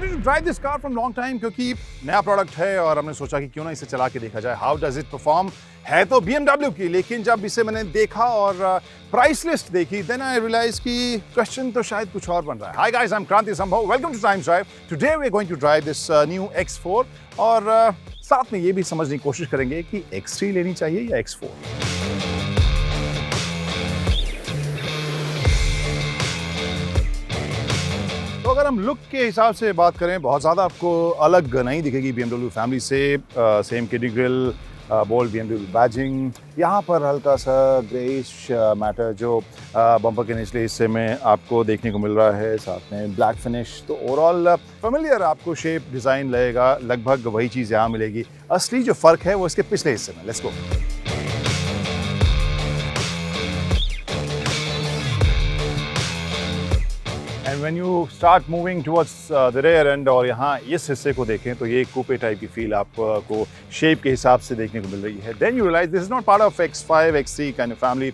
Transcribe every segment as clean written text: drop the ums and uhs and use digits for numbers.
wanted to drive this car from long time क्योंकि नया product है और हमने सोचा कि क्यों ना इसे चला के देखा जाए. How does it perform? है तो BMW की, लेकिन जब इसे मैंने देखा और प्राइस लिस्ट देखी, then I realized कि क्वेश्चन तो शायद कुछ और बन रहा है. Hi guys, I'm Kranti Sambhav. Welcome to Times Drive. Today we're going to drive this new X4 और साथ में ये भी समझने की कोशिश करेंगे कि X3 लेनी चाहिए या X4. तो अगर हम लुक के हिसाब से बात करें, बहुत ज़्यादा आपको अलग नहीं दिखेगी BMW फैमिली से. सेम किडी ग्रिल, बोल्ड BMW बैजिंग, यहाँ पर हल्का सा ग्रेइश मैटर जो बम्पर के निचले हिस्से में आपको देखने को मिल रहा है, साथ में ब्लैक फिनिश. तो ओवरऑल फेमिलियर आपको शेप डिज़ाइन लगेगा, लगभग वही चीज़ यहाँ मिलेगी. असली जो फ़र्क है वो इसके पिछले हिस्से में. Let's go. And when you start moving towards the rear end और यहाँ इस हिस्से को देखें तो ये कूपे टाइप की फील आपको शेप के हिसाब से देखने को मिल रही है. Then you realize this is not part of X5, X3 kind of family,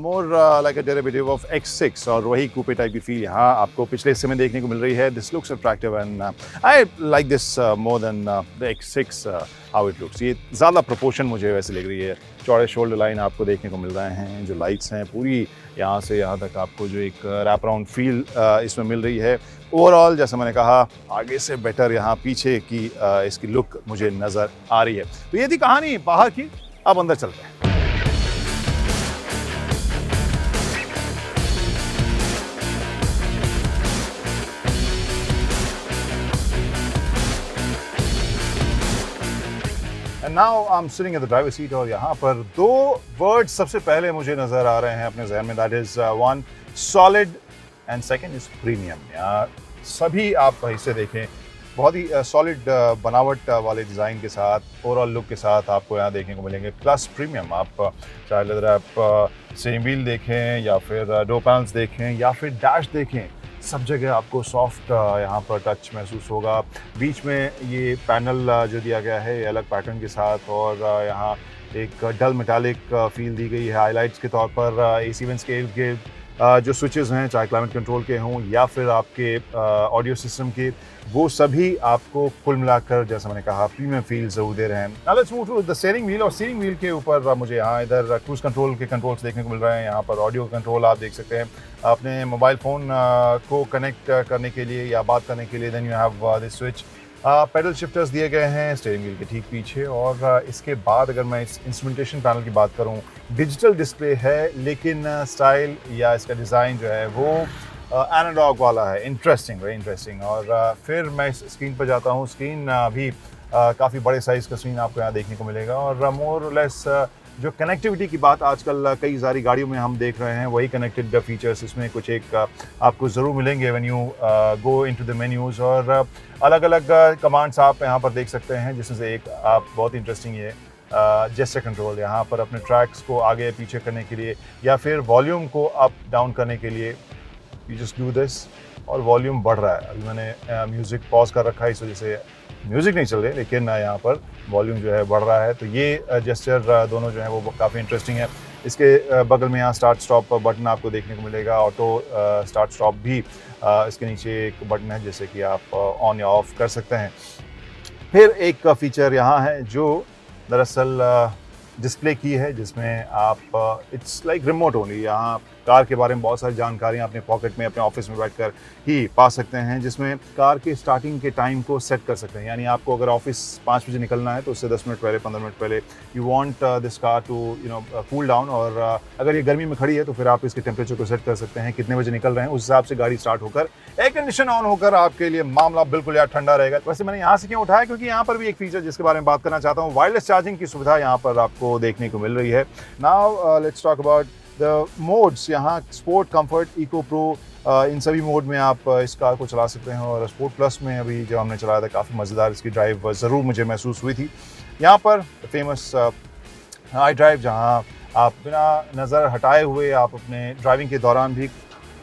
more like a derivative of X6 और वही कूपे टाइप की फील यहाँ आपको पिछले हिस्से में देखने को मिल रही है. This looks attractive and I like this more than the X6 how it looks. ये ज़्यादा प्रोपोर्शन मुझे वैसे लग रही है. चौड़े शोल्डर लाइन आपको देखने को मिल रहे हैं, जो लाइट्स हैं पूरी यहाँ से यहाँ तक आपको जो एक रैप अराउंड फील इसमें मिल रही है. ओवरऑल जैसा मैंने कहा, आगे से बेटर यहाँ पीछे की इसकी लुक मुझे नज़र आ रही है. तो ये थी कहानी बाहर की. अब अंदर चलते हैं. And now I'm sitting at the driver's seat और यहाँ पर दो वर्ड्स सबसे पहले मुझे नज़र आ रहे हैं अपने जहन में. That is one solid and second is premium. यहाँ सभी आप इसे देखें, बहुत ही सॉलिड बनावट वाले डिज़ाइन के साथ, ओवरऑल लुक के साथ आपको यहाँ देखने को मिलेंगे. प्लस प्रीमियम, आप चाहे लेदर आप स्टीयरिंग व्हील देखें या फिर डोर पैनल्स देखें या फिर डैश देखें, सब जगह आपको सॉफ्ट यहाँ पर टच महसूस होगा. बीच में ये पैनल जो दिया गया है अलग पैटर्न के साथ और यहाँ एक डल मेटालिक फील दी गई है हाइलाइट्स के तौर पर. AC वेंट्स के जो स्विचेस हैं, चाहे क्लाइमेट कंट्रोल के हों या फिर आपके ऑडियो सिस्टम के, वो सभी आपको कुल मिलाकर जैसा मैंने कहा प्रीमियम फील ज़रूर दे रहे हैं. Now let's move to the steering wheel. और स्टीयरिंग व्हील के ऊपर मुझे यहाँ इधर क्रूज कंट्रोल के कंट्रोल्स देखने को मिल रहे हैं. यहाँ पर ऑडियो कंट्रोल आप देख सकते हैं अपने मोबाइल फ़ोन को कनेक्ट करने के लिए या बात करने के लिए. Then you have this switch. Paddle shifters दिए गए हैं स्टीयरिंग व्हील के ठीक पीछे. और इसके बाद अगर मैं इस इंस्ट्रूमेंटेशन पैनल की बात करूं, डिजिटल डिस्प्ले है लेकिन स्टाइल या इसका डिज़ाइन जो है वो एनालॉग वाला है. Interesting, very interesting. और फिर मैं इस स्क्रीन पर जाता हूं. स्क्रीन भी काफ़ी बड़े साइज़ का स्क्रीन आपको यहाँ देखने को मिलेगा. और मोर लेस जो कनेक्टिविटी की बात आजकल कई सारी गाड़ियों में हम देख रहे हैं, वही कनेक्टेड फीचर्स इसमें कुछ एक आपको ज़रूर मिलेंगे when you go into the menus. और अलग अलग कमांड्स आप यहाँ पर देख सकते हैं, जिसमें से एक आप बहुत इंटरेस्टिंग है जेस्चर कंट्रोल. यहाँ पर अपने ट्रैक्स को आगे पीछे करने के लिए या फिर वॉल्यूम को अप डाउन करने के लिए यू जस्ट डू दिस और वॉल्यूम बढ़ रहा है. अभी मैंने म्यूज़िक पॉज कर रखा है, इस वजह से म्यूज़िक नहीं चल रही, लेकिन यहाँ पर वॉल्यूम जो है बढ़ रहा है. तो ये जेस्चर दोनों जो है वो काफ़ी इंटरेस्टिंग है. इसके बगल में यहाँ स्टार्ट स्टॉप बटन आपको देखने को मिलेगा. ऑटो स्टार्ट स्टॉप भी इसके नीचे एक बटन है जिससे कि आप ऑन या ऑफ कर सकते हैं. फिर एक फीचर यहाँ है जो दरअसल डिस्प्ले की है, जिसमें आप इट्स लाइक रिमोट ओनली. यहाँ कार के बारे में बहुत सारी जानकारियाँ अपने पॉकेट में अपने ऑफिस में बैठकर ही पा सकते हैं, जिसमें कार के स्टार्टिंग के टाइम को सेट कर सकते हैं. यानी आपको अगर ऑफिस 5 बजे निकलना है तो उससे 10 मिनट पहले, 15 मिनट पहले you want this car to cool down. और अगर ये गर्मी में खड़ी है तो फिर आप इसके टेम्परेचर को सेट कर सकते हैं, कितने बजे निकल रहे हैं उस हिसाब से गाड़ी स्टार्ट होकर एयर कंडीशन ऑन होकर आपके लिए मामला बिल्कुल यार ठंडा रहेगा. वैसे मैंने यहाँ से क्यों उठाया, क्योंकि यहाँ पर भी एक फीचर जिसके बारे में बात करना चाहता हूँ, वायरलेस चार्जिंग की सुविधा यहाँ पर आपको देखने को मिल रही है. Now let's talk about the modes. यहाँ स्पोर्ट, कंफर्ट, इको, प्रो, इन सभी मोड में आप इस कार को चला सकते हैं. और स्पोर्ट प्लस में अभी जब हमने चलाया था काफ़ी मज़ेदार इसकी ड्राइव ज़रूर मुझे महसूस हुई थी. यहाँ पर फेमस आई ड्राइव, जहाँ आप बिना नज़र हटाए हुए आप अपने ड्राइविंग के दौरान भी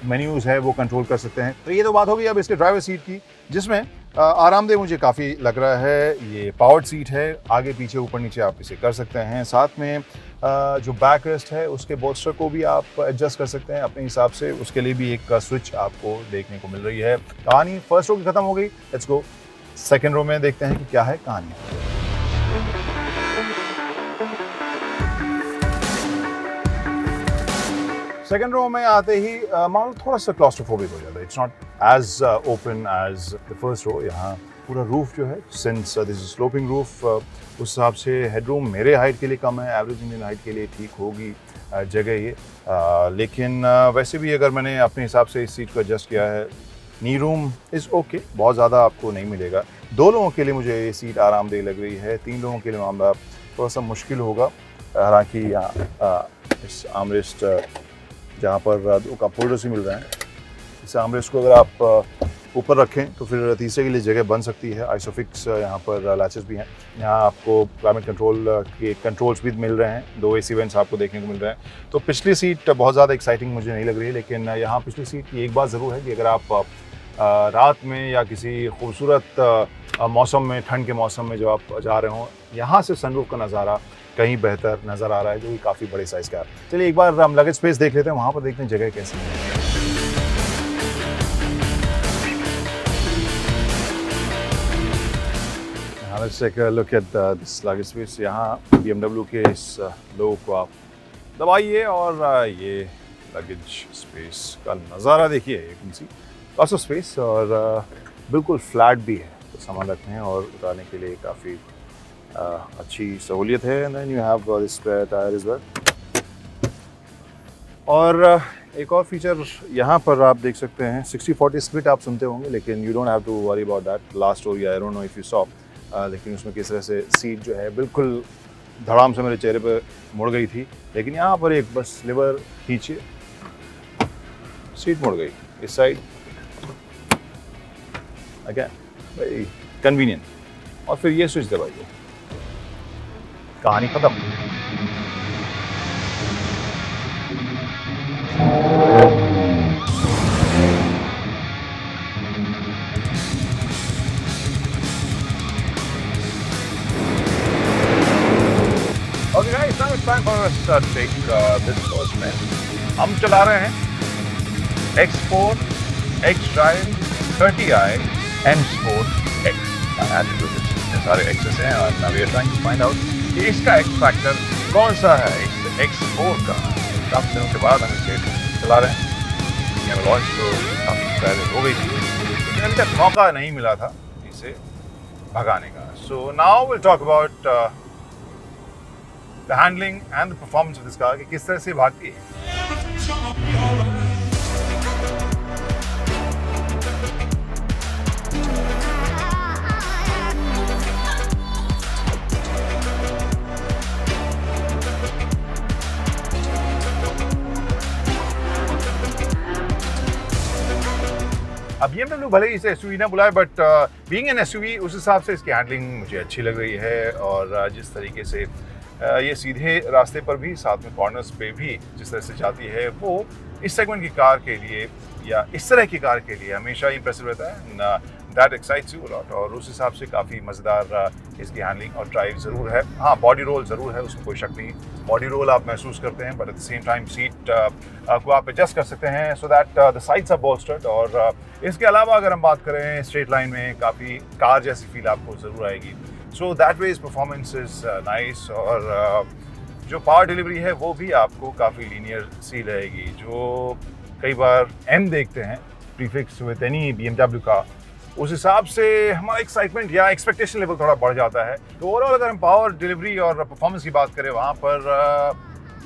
मेन्यूज़ है वो कंट्रोल कर सकते हैं. तो ये तो बात हो गई अब इसके ड्राइवर सीट की, जिसमें आरामदेह मुझे काफ़ी लग रहा है. ये पावर्ड सीट है, आगे पीछे ऊपर नीचे आप इसे कर सकते हैं. साथ में जो बैक रेस्ट है उसके बोल्स्टर को भी आप एडजस्ट कर सकते हैं अपने हिसाब से, उसके लिए भी एक स्विच आपको देखने को मिल रही है। कहानी फर्स्ट रो की खत्म हो गई, लेट्स गो सेकेंड रो में देखते हैं कि क्या है कहानी। सेकेंड रो में आते ही मानो थोड़ा सा क्लॉस्ट्रोफोबिक हो जाता है। It's not as open as the first row. यहाँ पूरा रूफ जो है, since this is sloping roof, उस हिसाब से हेडरूम मेरे हाइट के लिए कम है, एवरेज इंडियन हाइट के लिए ठीक होगी जगह ये। लेकिन वैसे भी अगर मैंने अपने हिसाब से इस सीट को एडजस्ट किया है, नी रूम इज़ ओके, बहुत ज़्यादा आपको नहीं मिलेगा। 2 लोगों के लिए मुझे ये सीट आरामदेह लग रही है, 3 लोगों के लिए मामला थोड़ा सा मुश्किल होगा। हालांकि यहाँ इस आर्मरेस्ट जहाँ पर 2 कप होल्डर्स ही मिल रहे हैं, इस आर्मरेस्ट को अगर आप ऊपर रखें तो फिर तीसरे के लिए जगह बन सकती है। आइसोफिक्स यहाँ पर लैचेस भी हैं। यहाँ आपको क्लाइमेट कंट्रोल के कंट्रोल्स भी मिल रहे हैं, 2 AC वेंट्स आपको देखने को मिल रहे हैं। तो पिछली सीट बहुत ज़्यादा एक्साइटिंग मुझे नहीं लग रही है, लेकिन यहाँ पिछली सीट की एक बात ज़रूर है कि अगर आप रात में या किसी खूबसूरत मौसम में, ठंड के मौसम में जो आप जा रहे हो, यहाँ से सनरूफ का नज़ारा कहीं बेहतर नज़र आ रहा है, जो कि काफ़ी बड़े साइज़ का है। चलिए एक बार हम लगेज स्पेस देख लेते हैं, वहाँ पर देखते हैं जगह कैसी है। Let's take a look at this luggage space. यहाँ BMW के इस लोगो को आप दबाइए और ये लगेज स्पेस का नज़ारा देखिए। You can see lots of space और बिल्कुल फ्लैट भी है, तो सामान रखने हैं और उतारने के लिए काफ़ी अच्छी सहूलियत है। And then you have this spare tyre as well. और एक और फीचर यहाँ पर आप देख सकते हैं, 60-40 स्प्लिट आप सुनते होंगे, लेकिन you don't have to worry about that. Last story I don't know if you saw, लेकिन उसमें किस तरह से सीट जो है बिल्कुल धड़ाम से मेरे चेहरे पे मुड़ गई थी। लेकिन यहाँ पर एक बस लीवर खींचिए, सीट मुड़ गई इस साइड, अगेन वेरी कन्वीनियंट, और फिर ये स्विच दबाइए, कहानी खत्म। Okay guys, now it's time for us to take this first man. हम चला रहे हैं X4, X-Drive, 30i and Sport X। ये सारे X's हैं और now we are trying to find out कि इसका X factor कौन सा है इस X4 का। काफ़ी दिनों के बाद हम इसे चला रहे हैं। ये लॉन्च तो काफ़ी पहले हो गई थी, लेकिन अभी तक मौका नहीं मिला था इसे भगाने का। So now we'll talk about the handling and the performance of this car, कि किस तरह से भागती है। अब BMW भले ही इसे SUV ना बुलाए, बट बीइंग एन SUV उस हिसाब से इसकी हैंडलिंग मुझे अच्छी लग रही है। और जिस तरीके से ये सीधे रास्ते पर भी, साथ में कॉर्नर्स पे भी जिस तरह से जाती है, वो इस सेगमेंट की कार के लिए या इस तरह की कार के लिए हमेशा इंप्रेसिव रहता है। That excites you lot. और उस हिसाब से काफ़ी मज़ेदार इसकी हैंडलिंग और ड्राइव ज़रूर है। हाँ, बॉडी रोल ज़रूर है, उसमें कोई शक नहीं। बॉडी रोल आप महसूस करते हैं, but at the same time seat को आप एडजस्ट कर सकते हैं so that the sides are bolstered. और इसके अलावा अगर हम बात करें स्ट्रेट लाइन में, काफ़ी कार जैसी फील आपको ज़रूर आएगी। So that ways performance is nice. और जो पावर डिलीवरी है वो भी आपको काफ़ी लीनियर सी रहेगी। जो कई बार M देखते हैं प्रीफिक्स विद एनी BMW का, उस हिसाब से हमारा एक्साइटमेंट या एक्सपेक्टेशन लेवल थोड़ा बढ़ जाता है। तो ओवरऑल अगर हम पावर डिलीवरी और परफॉर्मेंस की बात करें, वहाँ पर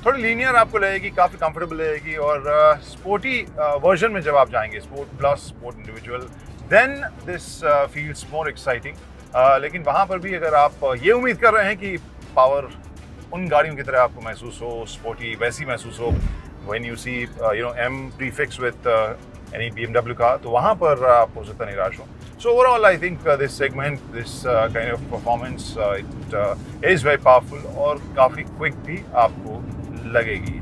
थोड़ी लीनियर आपको लगेगी, काफ़ी कंफर्टेबल रहेगी। और स्पोर्टी वर्जन में जब आप जाएंगे, sport plus, sport individual, then this feels more exciting. लेकिन वहाँ पर भी अगर आप ये उम्मीद कर रहे हैं कि पावर उन गाड़ियों की तरह आपको महसूस हो, स्पोर्टी वैसी महसूस हो, when you see M prefix with any BMW का, तो वहाँ पर आप हो सकता निराश हो। So overall I think this segment, this kind of performance, it is very powerful और काफ़ी क्विक भी आपको लगेगी।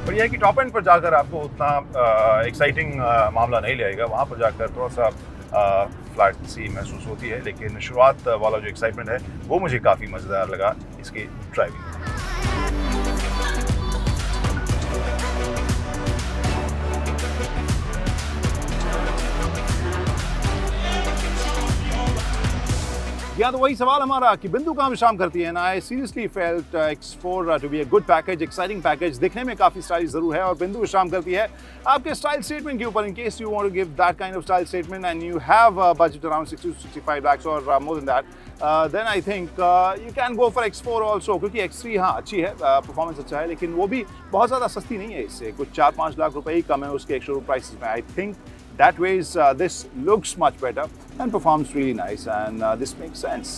पर यह है कि टॉप एंड पर जाकर आपको उतना एक्साइटिंग मामला नहीं लगेगा। वहाँ पर जाकर थोड़ा सा फ्लैट सी महसूस होती है, लेकिन शुरुआत वाला जो एक्साइटमेंट है वो मुझे काफ़ी मज़ेदार लगा इसकी ड्राइविंग। या तो वही सवाल हमारा कि बिंदु कहाँ विश्राम करती है। I seriously felt X4 to be a good package, exciting package, दिखने में काफ़ी स्टाइलिश ज़रूर है और बिंदु विश्राम करती है आपके स्टाइल स्टेटमेंट के ऊपर। In case you want to give that kind of style statement and you have a budget around 60 to 65 lakhs और more than that, then I think you can go for X4 also, क्योंकि X3 हाँ अच्छी है, performance अच्छा है, लेकिन वो भी बहुत ज़्यादा सस्ती नहीं है, इससे कुछ 4-5 लाख रुपए ही कम है उसके एक शोरूम प्राइसेस में। I think that ways this looks much better and performs really nice, and this makes sense.